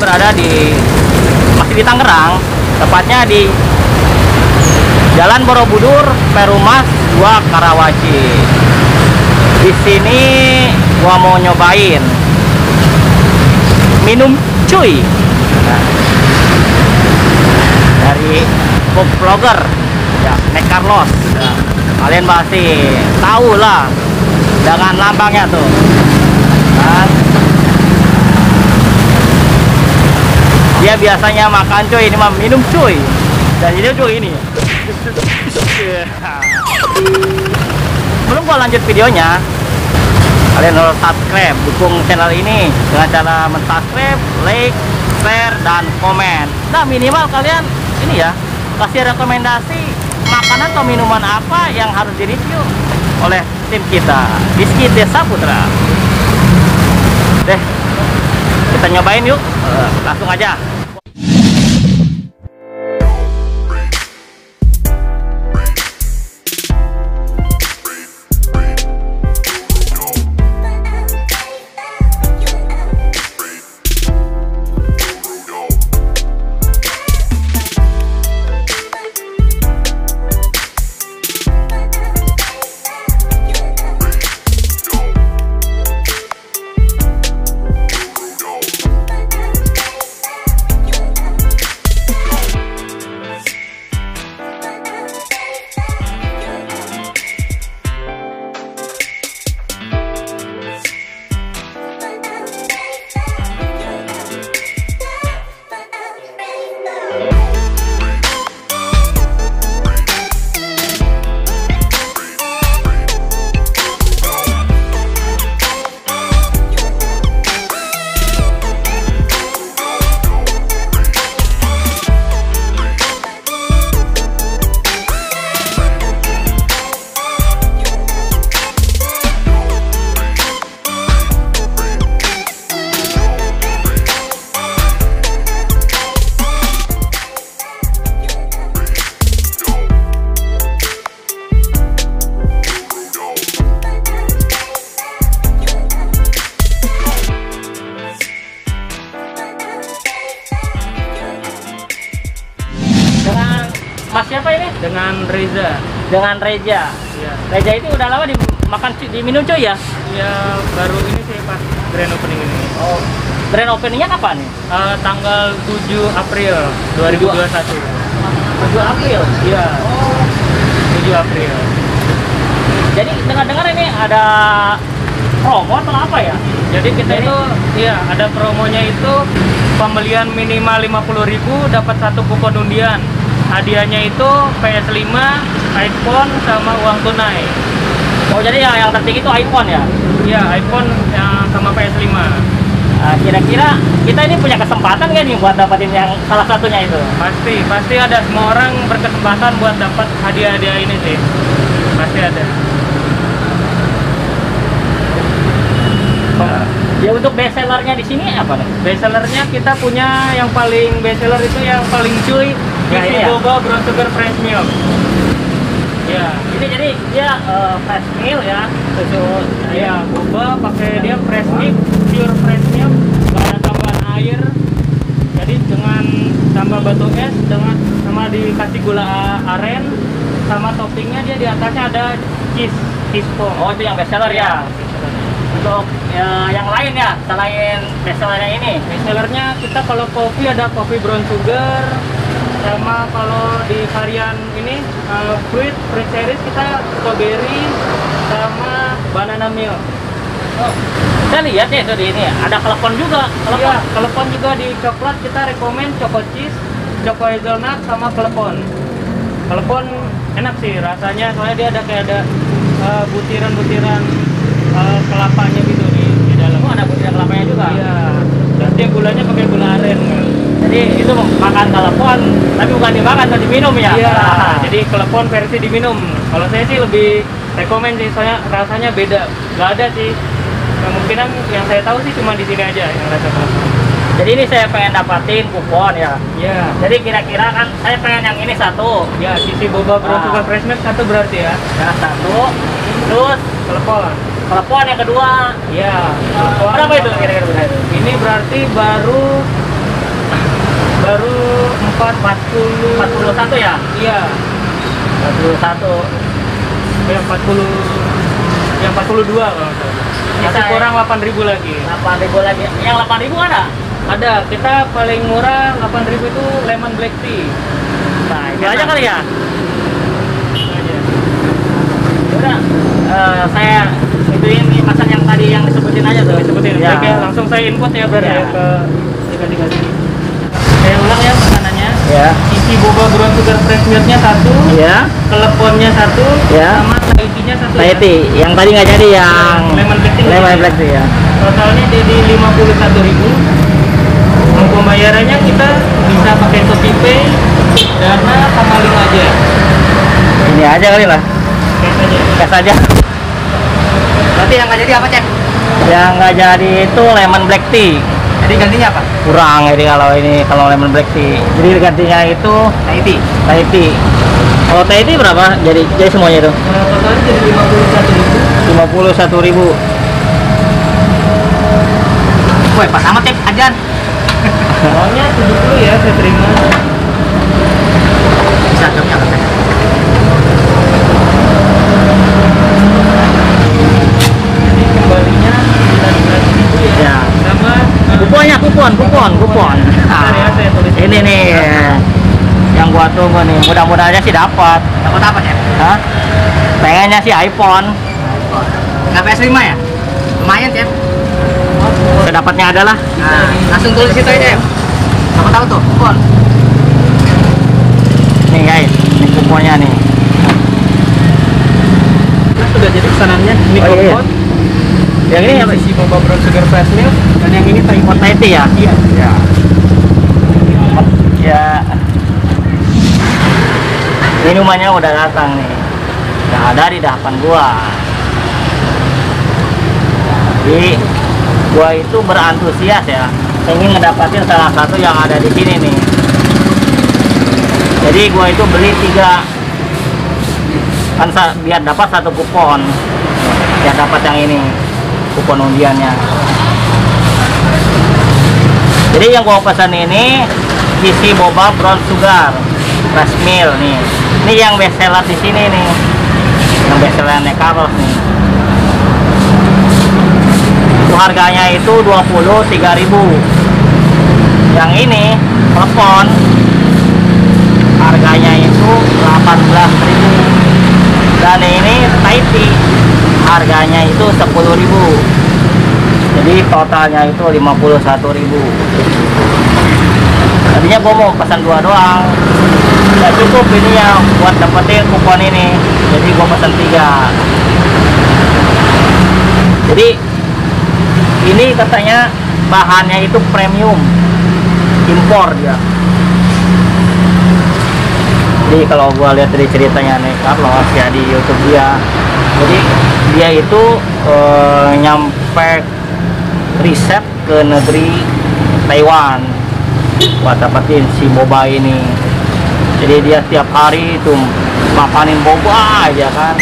berada masih di Tangerang, tepatnya di Jalan Borobudur, Perumas 2 Karawaci. Di sini gua mau nyobain minum cuy dari food vlogger ya, Nek Carlos. Kalian pasti tahu lah dengan lambangnya tuh kan. Dia biasanya makan cuy, ini mah minum cuy. Dan ini cuy ini. Sebelum gua lanjut videonya, kalian harus subscribe, dukung channel ini dengan cara mensubscribe, like, share, dan komen. Nah, minimal kalian ini ya, kasih rekomendasi makanan atau minuman apa yang harus direview oleh tim kita Rizky Desa Putra. Deh, kita nyobain yuk. Langsung aja. Mas siapa ini? Dengan Reza. Dengan Reza. Iya. Reza itu udah lama diminum cuy ya? Ya baru ini sih pas grand opening ini. Oh, grand openingnya kapan nih? Tanggal 7 April 2021. 7 April? Iya. Oh. 7 April. Jadi dengar-dengar ini ada promo atau apa ya? Jadi kita itu iya ada promonya itu pembelian minimal 50.000 dapat 1 kupon undian. Hadiahnya itu PS5, iPhone sama uang tunai. Oh, jadi yang tertinggi itu iPhone ya? Iya, iPhone yang sama PS5. Kira-kira kita ini punya kesempatan nggak nih buat dapatin yang salah satunya itu? Pasti ada, semua orang berkesempatan buat dapat hadiah-hadiah ini sih. Pasti ada. Ya, untuk best sellernya di sini apa nih? Best sellernya kita punya yang paling best seller itu yang paling cuy, Ya, isi ini ya? boba brown sugar fresh milk. Ya, Ini jadi dia fresh milk ya, susu. ya boba pakai dia fresh milk, pure fresh milk, nggak ada tambahan air. Jadi dengan tambah batu es, dengan sama dikasih gula aren, sama toppingnya dia di atasnya ada cheese foam. Oh, itu yang best seller ya. Untuk yang lain ya, selain best sellernya ini. Best sellernya kita kalau kopi ada kopi brown sugar, sama kalau di varian ini fruit series kita strawberry sama banana milk. Oh, saya lihat ya itu di ini ada klepon juga. Iya, klepon juga di coklat kita rekomen choco cheese, choco hazelnut sama klepon. Klepon enak sih rasanya, soalnya dia ada butiran-butiran kelapanya gitu di dalam. Oh, ada butiran kelapanya juga. Iya. Dan dia gulanya pakai gula aren kan. Jadi itu makan telepon, tapi bukan dimakan, tapi diminum ya? Iya, jadi telepon versi diminum. Kalau saya sih lebih rekomen sih, soalnya rasanya beda. Nggak ada sih. Kemungkinan yang saya tahu sih cuma di sini aja yang rasa telepon. Jadi ini saya pengen dapatin kupon ya? Iya. Jadi kira-kira kan saya pengen yang ini satu. Ya, sisi boba brown sugar fresh milk satu berarti ya. Yang satu, terus Telepon. telepon yang kedua. Iya. Berapa itu kira-kira? Ini berarti baru baru 41 ya? iya 41. ya 40 ya 42 kalau nggak salah. Masih Bisa, kurang 8.000 lagi. 8.000 lagi. Yang 8.000 ada? Ada, kita paling murah 8.000 itu lemon black tea. Nah, itu aja kali ya. Itu aja. Udah, saya ini pesan yang tadi yang disebutin aja tuh. Sebutin, Ya. oke, langsung saya input ya biar Ya. ya ke dikasih. Saya ulang ya pesanannya. Ya. Isi boba brown sugar fresh milk-nya 1, Ya. teleponnya 1, Ya. sama Tahiti-nya 1 ya. Tahiti, yang tadi nggak jadi yang Lemon black tea. lemon black tea ya. Totalnya jadi 51.000. Untuk pembayarannya kita bisa pakai ShopeePay, Dana, sama link aja. Ini aja kali lah. Cash aja. Cash aja. Berarti yang nggak jadi apa, Cep? Yang nggak jadi itu lemon black tea. Jadi gantinya apa? Kurang jadi kalau lemon black tea. Jadi gantinya itu Tahiti. Tahiti. Kalau Tahiti berapa? Jadi semuanya itu Totalnya jadi 51.000. 51.000. Woi, pas amat, Cep. Ajan. Soalnya 70 ya saya terima. Bisa, Cep. Ya, Cep. Jadi kembalinya 19.000 ya. Ya. Sama Kuponnya kupon. Bentar ya, saya tulis. Ini nih yang gua tunggu nih. Mudah-mudahan aja sih dapat. Dapat apa, Cep? Hah? Pengennya sih iPhone. Nggak PS5 ya? Lumayan, Cep. Sedapatnya adalah Nah, langsung tulis situ aja, Cep. Dapat tahu tuh, kupon. nih guys, ini kuponnya nih. Nah, sudah jadi pesanannya. Ini Oh, iya. kupon. Yang ini apa? isi boba brown sugar fresh milk dan yang ini Tahiti. Oh, Tahiti ya? Iya. Ya. Ya. Minumannya udah datang nih. Udah ada di depan gua. Jadi gua itu berantusias ya, ingin ngedapatin salah satu yang ada di sini nih. Jadi gua itu beli 3 kan biar dapat 1 kupon. Biar dapat yang ini kupon undiannya. Jadi yang gua pesan ini isi boba brown sugar fresh milk nih. Ini yang best seller di sini nih. Yang best sellernya Carlos nih. Itu harganya itu 23.000. Yang ini telepon harganya itu 18.000. Dan ini Tahiti harganya itu 10.000. Jadi totalnya itu 51.000. Tadinya gua mau pesan 2 doang, nggak cukup ini ya buat dapetin kupon ini. Jadi gua pesan 3. Jadi ini katanya bahannya itu premium impor dia. Jadi kalau gua lihat dari ceritanya nih Carlos ya di YouTube dia, jadi dia itu nyampe riset ke negeri Taiwan buat dapetin si boba ini. Jadi dia tiap hari itu makanin boba aja kan.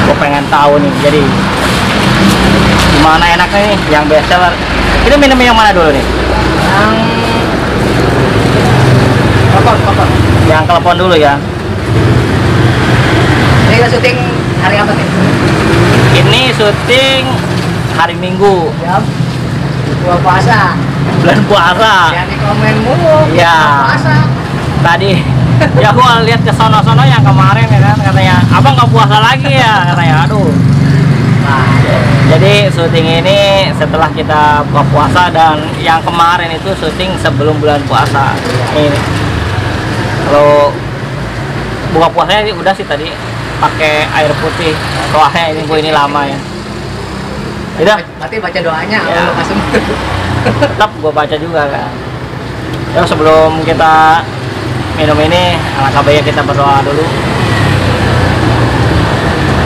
Gue pengen tahu nih, jadi gimana enaknya nih yang best seller. Ini minum yang mana dulu nih? Telepon. Yang telepon dulu ya. Ini kita syuting hari apa, Cep? Ini syuting hari Minggu, Jam bulan puasa. bulan puasa. Jangan di komen mulu. Iya. Bulan puasa. Tadi ya gua lihat ke sono-sono yang kemarin ya kan, katanya abang nggak puasa lagi ya, katanya. Aduh. Nah, jadi syuting ini setelah kita buka puasa, dan yang kemarin itu syuting sebelum bulan puasa. Ini kalau buka puasanya sih udah sih tadi pakai air putih, soalnya ini gue ini lama ya. Udah, Berarti baca doanya Ya. Allah kasih. tetap gue baca juga kan. Ya sebelum kita minum ini, alangkah baiknya kita berdoa dulu.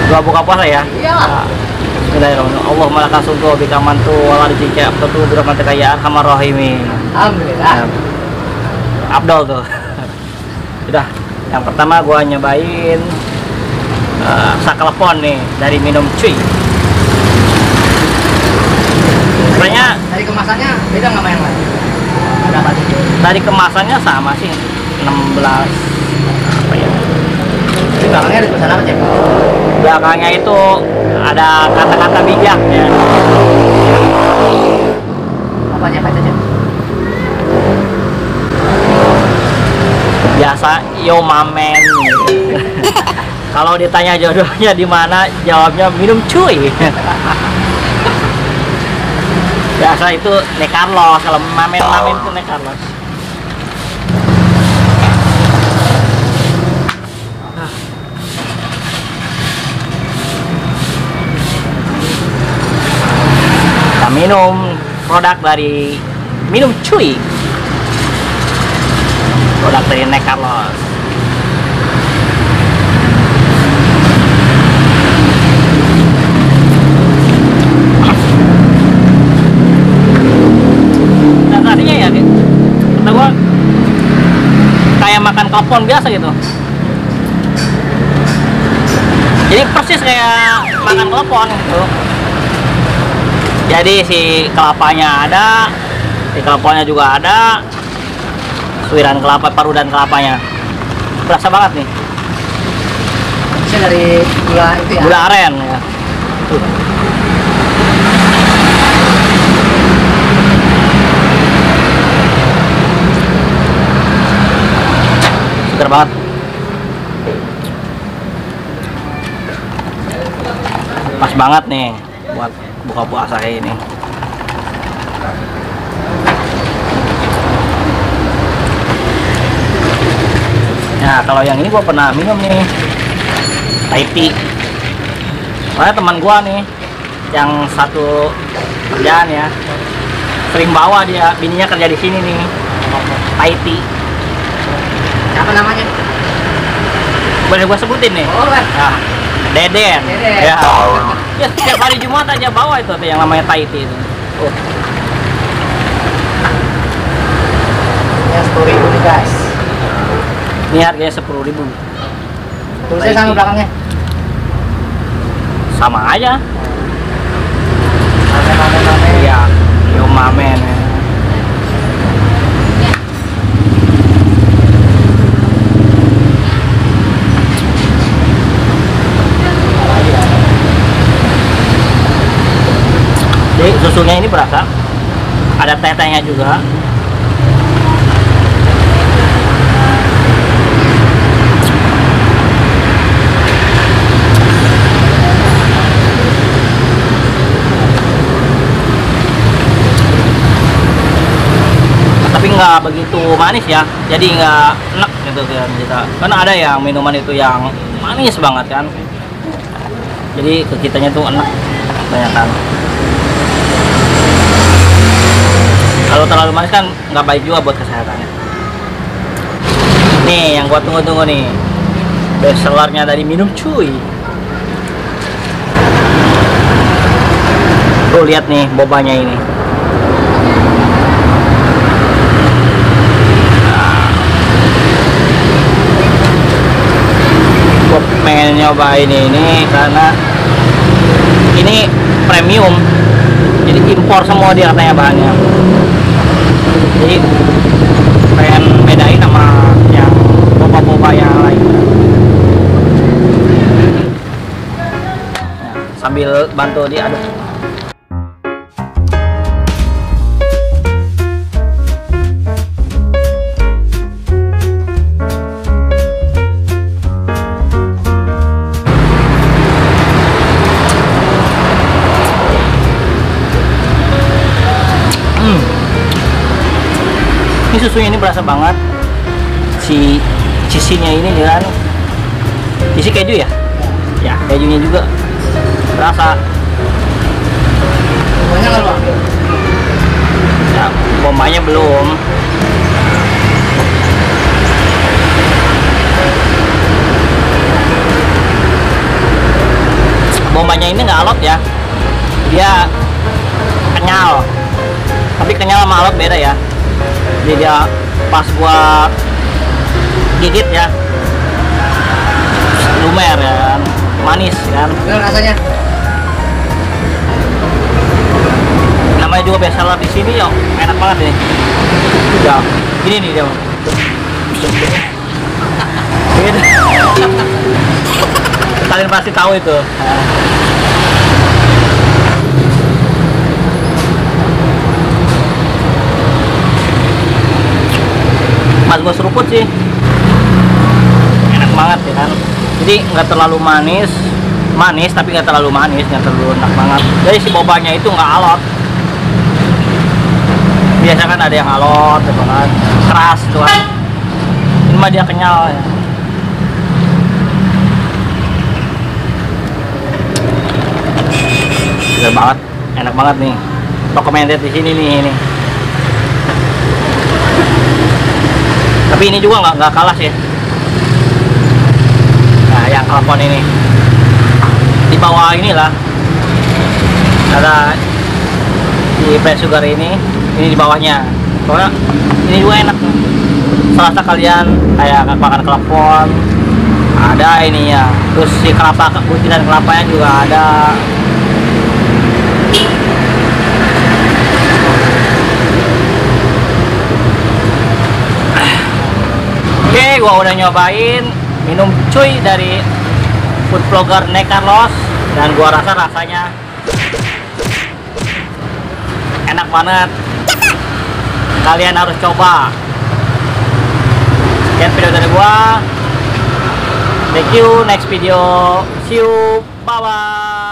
Doa buka puasa ya. Iya. Nah, Bismillahirrahmanirrahim. Allahumma lakal suntu wa bika mantu wa la rizqika abtu bi rahmatika ya arhamar rahimin. Alhamdulillah. Abdul tuh. Udah, yang pertama gua nyobain saklepon nih dari minum cuy. Sebenarnya Dari kemasan kemasannya beda nggak sama yang lain? Ada apa tuh? Dari kemasannya sama sih, 16 apa ya? Di belakangnya ada tulisan apa, Cep? Belakangnya itu ada kata-kata bijak ya. Apa Cep? Baca, Cep. Biasa yo mamen. Kalau ditanya jodohnya di mana, jawabnya minum cuy. Biasa itu Nek Carlos, kalau mamen itu Nek Carlos. Kita minum produk dari minum cuy. Produk dari Nek Carlos. Dan tadinya ya, kata gua kayak makan klepon biasa gitu. Jadi persis kayak makan klepon gitu. Jadi si kelapanya ada, si keleponnya juga ada, suiran kelapa, parudan kelapanya berasa banget nih. Bisa dari gula itu ya? Gula aren ya. Tuh. Seger banget. Pas banget nih buat buka puasa kayak ini. Nah, kalau yang ini gua pernah minum nih, Thai tea. Soalnya teman gua nih, yang satu kerjaan ya, sering bawa dia, bininya kerja di sini nih, Thai tea. Apa namanya? Boleh gua sebutin nih? Oh, kan? Nah, Deden. Deden. Ya. Ya, setiap hari Jumat aja bawa itu tuh yang namanya Thai tea itu. Oh. Yang 10.000 nih, guys. Ini harganya 10.000. Tulisnya sama belakangnya. Sama aja. Mamen. Iya, yo mamen. Ya. Jadi susunya ini berasa, ada teh-tehnya juga. Tapi nggak begitu manis ya, jadi nggak enak gitu kan kita. Karena ada yang minuman itu yang manis banget kan, jadi ke kitanya tuh enak kebanyakan. Kalau terlalu manis kan nggak baik juga buat kesehatannya. Nih yang gua tunggu-tunggu nih, best sellernya dari minum cuy. Tuh lihat nih bobanya ini. Gua pengen nyobain ini karena ini premium, jadi impor semua dia katanya bahannya. Jadi pengen bedain sama yang boba-boba yang lain. Nah, sambil bantu diaduk. Ini susunya ini berasa banget, si cheese-nya ini kan, isi keju ya, ya kejunya juga berasa. Bombanya nggak lu ambil? Ya, bombanya belum. Bombanya ini nggak alot ya, dia kenyal, tapi kenyal sama alot beda ya. Jadi dia pas gua gigit ya, lumer ya kan, manis kan. Gimana rasanya? Namanya namanya juga best seller di sini ya, enak banget nih. Ya, ini nih dia. Ini. Kalian pasti tahu itu. Mas gue seruput sih, enak banget ya kan. Jadi nggak terlalu manis tapi nggak terlalu manis, nggak terlalu enak banget. Jadi si bobanya itu nggak alot. Biasa kan ada yang alot gitu kan, keras tuh kan. Ini mah dia kenyal ya. Segar banget, enak banget nih. Recommended di sini nih ini. Tapi ini juga nggak kalah sih. Nah, yang klepon ini di bawah inilah ada di press sugar ini di bawahnya. Soalnya ini juga enak. Serasa kalian kayak makan klepon, ada ini ya. Terus si kelapa, butiran kelapanya juga ada. Oke, gua udah nyobain minum cuy dari food vlogger Nek Carlos, dan gua rasa rasanya enak banget. Kalian harus coba. Sekian video dari gua. Thank you, next video. See you. Bye bye.